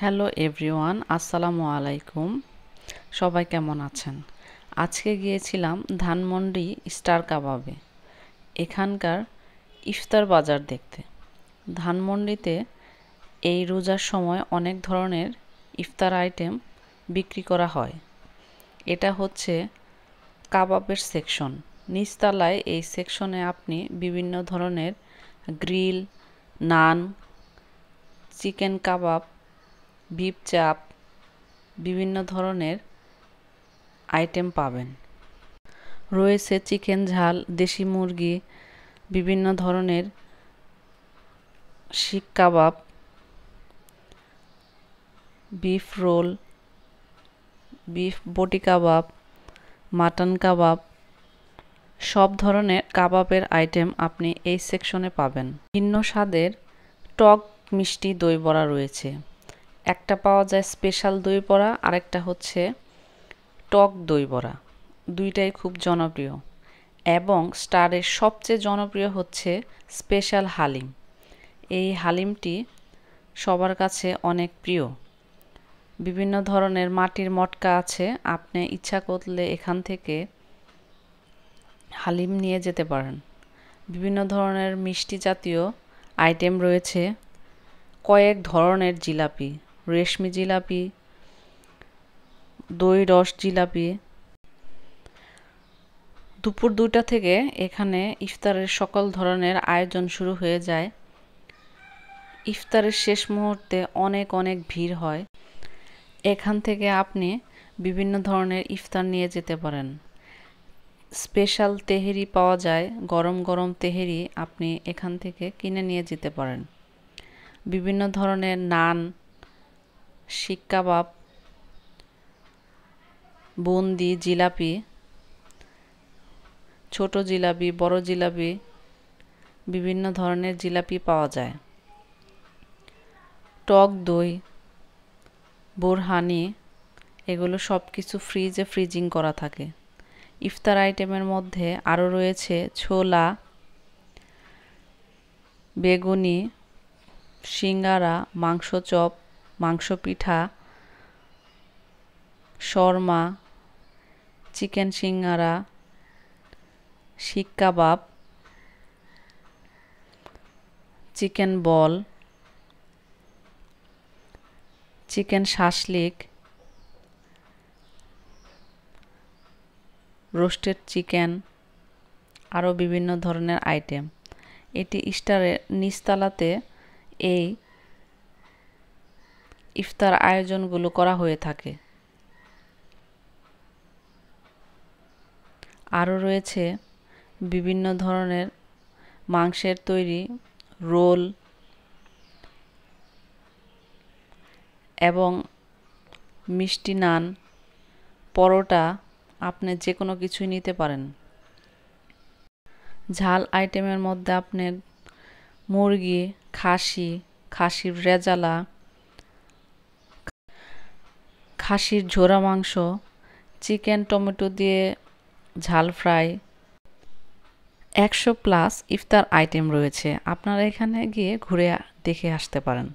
Hello everyone, আসসালামু আলাইকুম। সবাই কেমন আছেন? আজকে গিয়েছিলাম ধানমন্ডি স্টার কাবাবে, এখানকার ইফতার বাজার দেখতে। ধানমন্ডিতে এই রোজার সময় অনেক ধরনের ইফতার আইটেম বিক্রি করা হয়। এটা হচ্ছে কাবাবের সেকশন। নিচতলায় এই সেকশনে আপনি বিভিন্ন ধরনের গ্রিল, নান, চিকেন কাবাব, বিফ চাপ, বিভিন্ন ধরনের আইটেম পাবেন। রয়েছে চিকেন ঝাল, দেশি মুরগি, বিভিন্ন ধরনের শিক কাবাব, বিফ রোল, বিফ বটি কাবাব, মাটন কাবাব, সব ধরনের কাবাবের আইটেম আপনি এই সেকশনে পাবেন। ভিন্ন স্বাদের টক মিষ্টি দই বড়া রয়েছে। একটা পাওয়া যায় স্পেশাল দই বড়া, আরেকটা হচ্ছে টক দই বড়া। দুইটাই খুব জনপ্রিয় এবং স্টারের সবচেয়ে জনপ্রিয় হচ্ছে স্পেশাল হালিম। এই হালিমটি সবার কাছে অনেক প্রিয়। বিভিন্ন ধরনের মাটির মটকা আছে, আপনি ইচ্ছা করলে এখান থেকে হালিম নিয়ে যেতে পারেন। বিভিন্ন ধরনের মিষ্টি জাতীয় আইটেম রয়েছে, কয়েক ধরনের জিলাপি, রেশমি জিলাপি, দই রস জিলাপি। দুপুর 2টা থেকে এখানে ইফতারের সকল ধরনের আয়োজন শুরু হয়ে যায়। ইফতারের শেষ মুহূর্তে অনেক অনেক ভিড় হয়। এখান থেকে আপনি বিভিন্ন ধরনের ইফতার নিয়ে যেতে পারেন। স্পেশাল তেহেরি পাওয়া যায়, গরম গরম তেহেরি আপনি এখান থেকে কিনে নিয়ে যেতে পারেন। বিভিন্ন ধরনের নান, শিক কাবাব, বুন্দি, জিলাপি, ছোট জিলাপি, বড় জিলাপি, বিভিন্ন ধরনের জিলাপি পাওয়া যায়। টক দই, বোরহানি, এগুলো সব কিছু ফ্রিজিং করা থাকে। ইফতার আইটেমের মধ্যে আরও রয়েছে ছোলা, বেগুনি, সিঙ্গারা, মাংস চপ, মাংস পিঠা, শর্মা, চিকেন সিঙ্গারা, seekh kebab, chicken ball, chicken shashlik, roasted chicken, আরও বিভিন্ন ধরনের আইটেম। এটি স্টারের নিচতলাতে এই ইফতার আয়োজনগুলো করা হয়ে থাকে। আরও রয়েছে বিভিন্ন ধরনের মাংসের তৈরি রোল এবং মিষ্টি নান, পরোটা, আপনি যে কোনো কিছুই নিতে পারেন। ঝাল আইটেমের মধ্যে আপনি মুরগি, খাসির রেজালা, খাসির ঝোড়া মাংস, চিকেন টমেটো দিয়ে ঝাল ফ্রাই, 100+ ইফতার আইটেম রয়েছে। আপনারা এখানে গিয়ে ঘুরে দেখে আসতে পারেন।